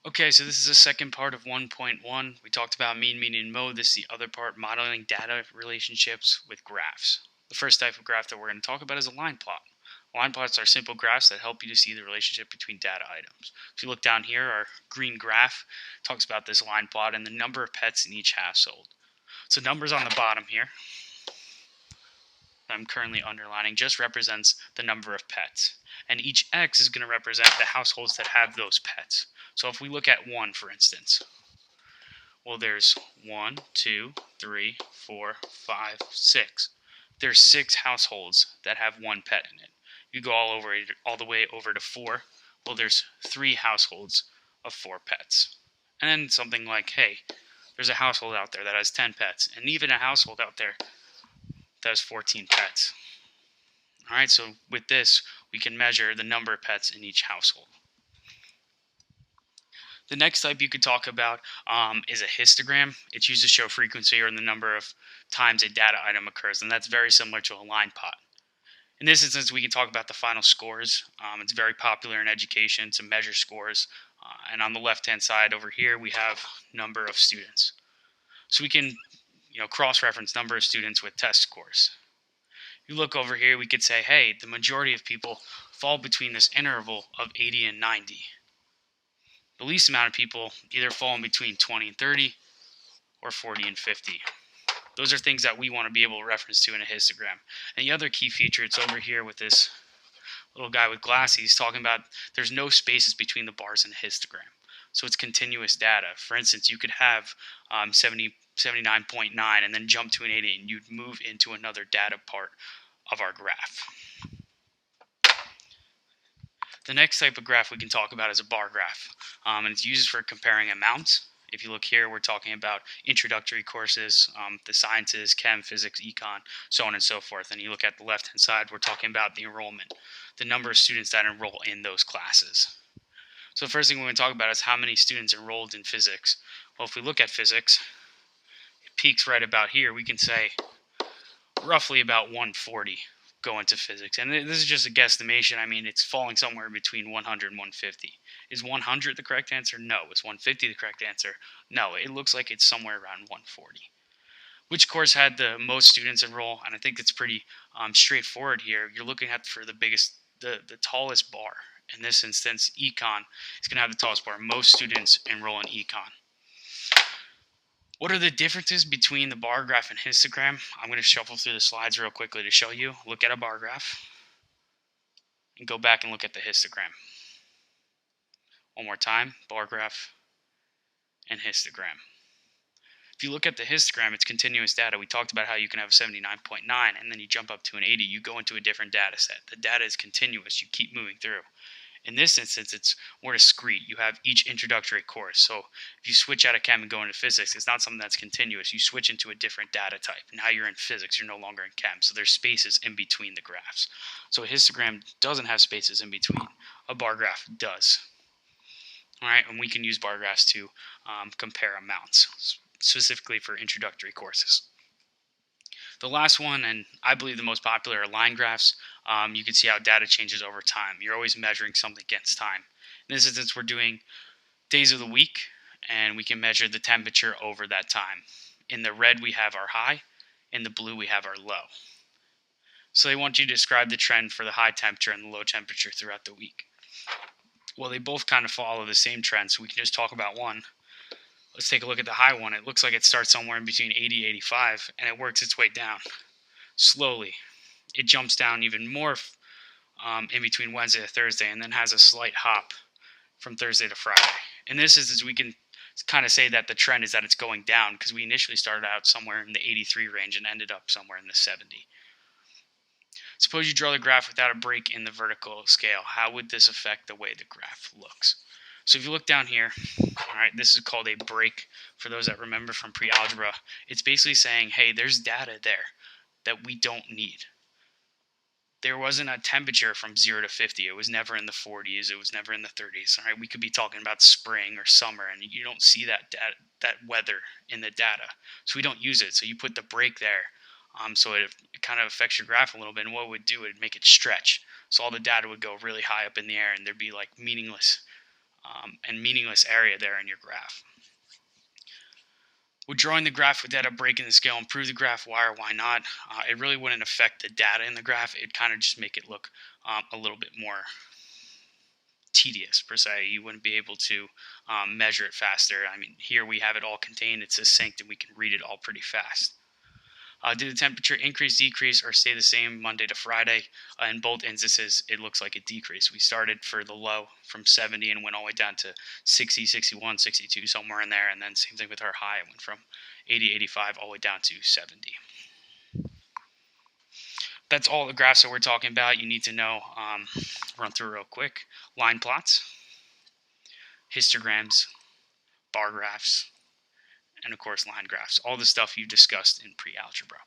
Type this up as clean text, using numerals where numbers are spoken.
Okay, so this is the second part of 1.1. We talked about mean, median, and mode. This is the other part, modeling data relationships with graphs. The first type of graph that we're going to talk about is a line plot. Line plots are simple graphs that help you to see the relationship between data items. If you look down here, our green graph talks about this line plot and the number of pets in each household. So numbers on the bottom here, I'm currently underlining, just represents the number of pets. And each X is going to represent the households that have those pets. So if we look at 1, for instance, well, there's 1, 2, 3, 4, 5, 6. There's 6 households that have 1 pet in it. You go all the way over to 4. Well, there's 3 households of 4 pets. And then something like, hey, there's a household out there that has 10 pets, and even a household out there that has 14 pets. All right, so with this, we can measure the number of pets in each household. The next type you could talk about is a histogram. It's used to show frequency or the number of times a data item occurs, and that's very similar to a line plot. In this instance, we can talk about the final scores. It's very popular in education to measure scores. And on the left-hand side over here, we have number of students. So we can cross-reference number of students with test scores. You look over here, we could say, hey, the majority of people fall between this interval of 80 and 90. The least amount of people either fall in between 20 and 30 or 40 and 50. Those are things that we want to be able to reference to in a histogram. And the other key feature, it's over here with this little guy with glasses talking about there's no spaces between the bars in a histogram. So it's continuous data. For instance, you could have 79.9 and then jump to an 80 and you'd move into another data part of our graph. The next type of graph we can talk about is a bar graph, and it's used for comparing amounts. If you look here, we're talking about introductory courses, the sciences, chem, physics, econ, so on and so forth. And you look at the left-hand side, we're talking about the enrollment, the number of students that enroll in those classes. So the first thing we're going to talk about is how many students enrolled in physics. Well, if we look at physics, it peaks right about here. We can say roughly about 140 go into physics. And this is just a guesstimation. I mean, it's falling somewhere between 100 and 150. Is 100 the correct answer? No. Is 150 the correct answer? No. It looks like it's somewhere around 140. Which course had the most students enroll? And I think it's pretty straightforward here. You're looking at for the tallest bar. In this instance, econ is going to have the tallest bar. Most students enroll in econ. What are the differences between the bar graph and histogram? I'm going to shuffle through the slides real quickly to show you. Look at a bar graph and go back and look at the histogram. One more time, bar graph and histogram. If you look at the histogram, it's continuous data. We talked about how you can have 79.9 and then you jump up to an 80. You go into a different data set. The data is continuous. You keep moving through. In this instance, it's more discrete. You have each introductory course. So if you switch out of chem and go into physics, it's not something that's continuous. You switch into a different data type. Now you're in physics. You're no longer in chem. So there's spaces in between the graphs. So a histogram doesn't have spaces in between. A bar graph does. All right, and we can use bar graphs to compare amounts, specifically for introductory courses. The last one, and I believe the most popular, are line graphs. You can see how data changes over time. You're always measuring something against time. In this instance, we're doing days of the week, and we can measure the temperature over that time. In the red, we have our high. In the blue, we have our low. So they want you to describe the trend for the high temperature and the low temperature throughout the week. Well, they both kind of follow the same trend, so we can just talk about one. Let's take a look at the high one. It looks like it starts somewhere in between 80 and 85, and it works its way down slowly. It jumps down even more in between Wednesday to Thursday, and then has a slight hop from Thursday to Friday. In this instance, we can kind of say that the trend is that it's going down because we initially started out somewhere in the 83 range and ended up somewhere in the 70. Suppose you draw the graph without a break in the vertical scale. How would this affect the way the graph looks? So if you look down here, all right, this is called a break for those that remember from pre-algebra. It's basically saying, hey, there's data there that we don't need. There wasn't a temperature from 0 to 50. It was never in the 40s. It was never in the 30s. All right, we could be talking about spring or summer, and you don't see that weather in the data. So we don't use it. So you put the break there. So it kind of affects your graph a little bit. And what it would do, it would make it stretch. So all the data would go really high up in the air, and there'd be like meaningless and meaningless area there in your graph. Would drawing the graph without a break in the scale improve the graph? Why or why not? It really wouldn't affect the data in the graph. It'd kind of just make it look a little bit more tedious, per se. You wouldn't be able to measure it faster. I mean, here we have it all contained. It's succinct, and we can read it all pretty fast. Did the temperature increase, decrease, or stay the same Monday to Friday? In both instances, it looks like it decreased. We started for the low from 70 and went all the way down to 60, 61, 62, somewhere in there. And then same thing with our high. It went from 80, 85 all the way down to 70. That's all the graphs that we're talking about. You need to know, run through real quick. Line plots, histograms, bar graphs, and of course line graphs. All the stuff you discussed in pre-algebra.